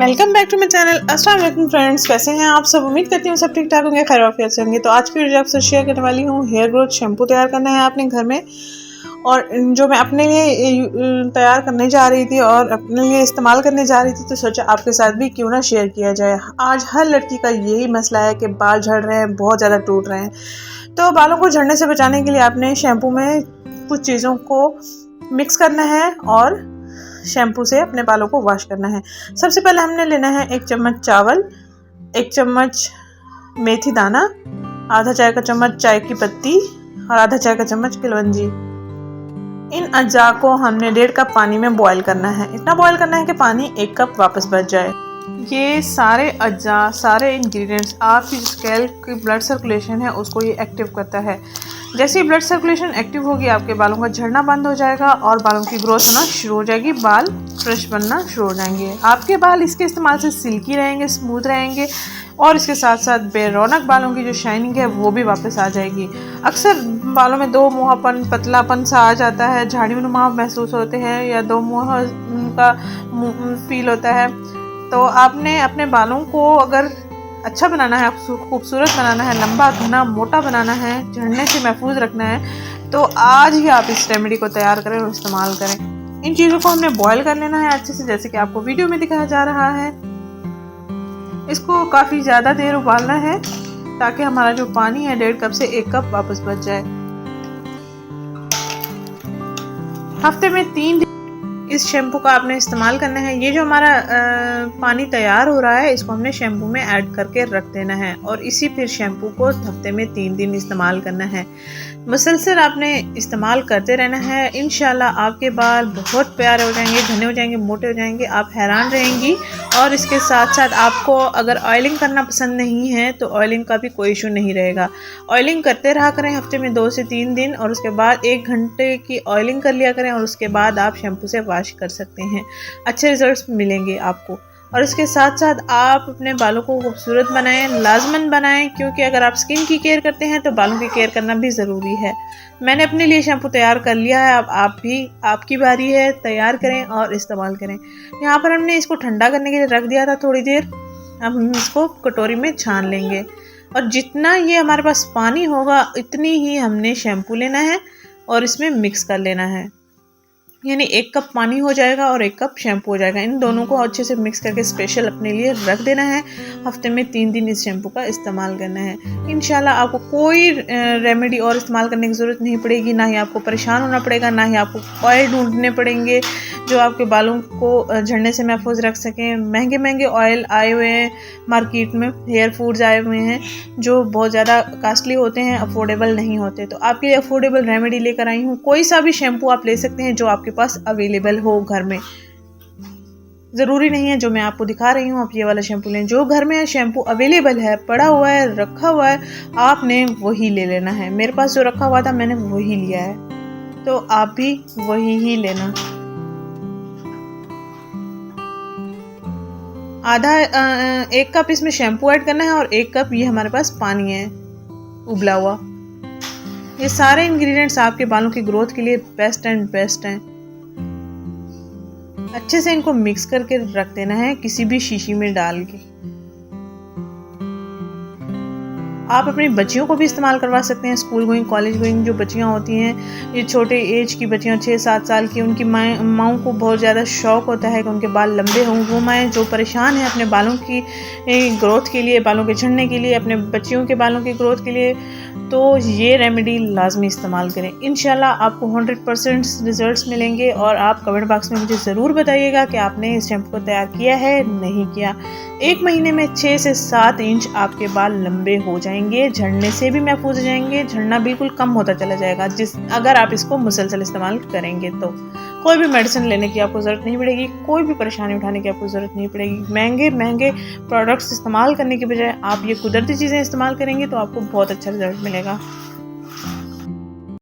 Welcome back to my channel. अस्सलाम वालेकुम friends, कैसे हैं आप सब? उम्मीद करती हूँ सब ठीक ठाक होंगे, खैर वाफियत से होंगे। तो आज की वीडियो आपसे शेयर करने वाली हूँ हेयर ग्रोथ शैम्पू तैयार करना है आपने घर में, और जो मैं अपने लिए तैयार करने जा रही थी और अपने लिए इस्तेमाल करने जा रही थी, तो सोचा आपके साथ भी क्यों ना शेयर किया जाए। आज हर लड़की का यही मसला है कि बाल झड़ रहे हैं, बहुत ज़्यादा टूट रहे हैं। तो बालों को झड़ने से बचाने के लिए आपने शैम्पू में कुछ चीज़ों को मिक्स करना है और शैम्पू से अपने बालों को वॉश करना है। सबसे पहले हमने लेना है 1 चम्मच चावल, 1 चम्मच मेथी दाना, आधा चाय का चम्मच चाय की पत्ती और आधा चाय का चम्मच कलौंजी। इन अज्जा को हमने 1.5 कप पानी में बॉईल करना है। इतना बॉईल करना है कि पानी 1 कप वापस बच जाए। ये सारे अज्जा, सारे इंग्रेडिएंट्स आपकी स्कैल्प की ब्लड सर्कुलेशन है उसको ये एक्टिव करता है। जैसे ही ब्लड सर्कुलेशन एक्टिव होगी, आपके बालों का झड़ना बंद हो जाएगा और बालों की ग्रोथ होना शुरू हो जाएगी, बाल फ्रेश बनना शुरू हो जाएंगे। आपके बाल इसके इस्तेमाल से सिल्की रहेंगे, स्मूथ रहेंगे और इसके साथ साथ बेरौनक बालों की जो शाइनिंग है वो भी वापस आ जाएगी। अक्सर बालों में दो मुहापन, पतलापन सा आ जाता है, झाड़ीनुमा महसूस होते हैं या दो मुँह का फील होता है। तो आपने अपने बालों को अगर अच्छा बनाना है, खूबसूरत बनाना है, लंबा घना मोटा बनाना है, झड़ने से महफूज रखना है, तो आज ही आप इस रेमेडी को तैयार करें और इस्तेमाल करें। इन चीज़ों को हमने बॉईल कर लेना है अच्छे से, जैसे कि आपको वीडियो में दिखाया जा रहा है। इसको काफ़ी ज़्यादा देर उबालना है ताकि हमारा जो पानी है 1.5 कप से 1 कप वापस बच जाए। हफ्ते में 3 दिन इस शैम्पू का आपने इस्तेमाल करना है। ये जो हमारा पानी तैयार हो रहा है, इसको हमने शैम्पू में ऐड करके रख देना है और इसी फिर शैम्पू को हफ्ते में 3 दिन इस्तेमाल करना है। मुसलसल आपने इस्तेमाल करते रहना है। इंशाल्लाह आपके बाल बहुत प्यारे हो जाएंगे, घने हो जाएंगे, मोटे हो जाएंगे, आप हैरान रहेंगी। और इसके साथ साथ आपको अगर ऑयलिंग करना पसंद नहीं है तो ऑयलिंग का भी कोई इशू नहीं रहेगा। ऑयलिंग करते रहा करें हफ्ते में 2 से 3 दिन, और उसके बाद 1 घंटे की ऑयलिंग कर लिया करें और उसके बाद आप शैम्पू से वॉश कर सकते हैं। अच्छे रिजल्ट्स मिलेंगे आपको। और इसके साथ साथ आप अपने बालों को खूबसूरत बनाएं, लाजमन बनाएं, क्योंकि अगर आप स्किन की केयर करते हैं तो बालों की केयर करना भी ज़रूरी है। मैंने अपने लिए शैम्पू तैयार कर लिया है, अब आप भी, आपकी बारी है, तैयार करें और इस्तेमाल करें। यहाँ पर हमने इसको ठंडा करने के लिए रख दिया था थोड़ी देर। अब हम इसको कटोरी में छान लेंगे और जितना ये हमारे पास पानी होगा इतनी ही हमने शैम्पू लेना है और इसमें मिक्स कर लेना है। यानी 1 कप पानी हो जाएगा और 1 कप शैम्पू हो जाएगा। इन दोनों को अच्छे से मिक्स करके स्पेशल अपने लिए रख देना है। हफ्ते में 3 दिन इस शैम्पू का इस्तेमाल करना है। इंशाल्लाह आपको कोई रेमेडी और इस्तेमाल करने की ज़रूरत नहीं पड़ेगी, ना ही आपको परेशान होना पड़ेगा, ना ही आपको ऑयल ढूंढने पड़ेंगे जो आपके बालों को झड़ने से महफूज रख सकें। महंगे महंगे ऑयल आए हुए हैं मार्केट में, हेयर फूड्स आए हुए हैं जो बहुत ज़्यादा कास्टली होते हैं, अफोर्डेबल नहीं होते। तो आपके लिए अफोर्डेबल रेमेडी लेकर आई हूँ। कोई सा भी शैम्पू आप ले सकते हैं जो आपके पास अवेलेबल हो घर में। ज़रूरी नहीं है जो मैं आपको दिखा रही हूँ आप ये वाला शैम्पू लें। जो घर में शैम्पू अवेलेबल है, पड़ा हुआ है, रखा हुआ है, आपने वही ले लेना है। मेरे पास जो रखा हुआ था मैंने वही लिया है, तो आप भी वही ही लेना। आधा 1 कप इसमें शैम्पू ऐड करना है और 1 कप ये हमारे पास पानी है उबला हुआ। ये सारे इंग्रेडिएंट्स आपके बालों की ग्रोथ के लिए बेस्ट एंड बेस्ट हैं। अच्छे से इनको मिक्स करके रख देना है किसी भी शीशी में डाल के। आप अपनी बच्चियों को भी इस्तेमाल करवा सकते हैं, स्कूल गोइंग, कॉलेज गोइंग जो बच्चियां होती हैं, ये छोटे एज की बच्चियां 6-7 साल की, उनकी माँओं को बहुत ज़्यादा शौक़ होता है कि उनके बाल लंबे हों। वो माएँ जो परेशान हैं अपने बालों की ग्रोथ के लिए, बालों के झड़ने के लिए, अपने बच्चियों के बालों की ग्रोथ के लिए, तो ये रेमेडी लाजमी इस्तेमाल करें। इंशाल्लाह आपको 100% रिजल्ट्स मिलेंगे और आप कमेंट बॉक्स में मुझे ज़रूर बताइएगा कि आपने इस शैम्पू को तैयार किया है नहीं किया। 1 महीने में 6 से 7 इंच आपके बाल लंबे हो जाएंगे, झड़ने से भी महफूज हो जाएंगे, झड़ना बिल्कुल कम होता चला जाएगा अगर आप इसको मुसलसल इस्तेमाल करेंगे। तो कोई भी मेडिसिन लेने की आपको ज़रूरत नहीं पड़ेगी, कोई भी परेशानी उठाने की आपको ज़रूरत नहीं पड़ेगी। महंगे महंगे प्रोडक्ट्स इस्तेमाल करने के बजाय आप ये कुदरती चीज़ें इस्तेमाल करेंगे तो आपको बहुत अच्छा रिजल्ट मिलेगा।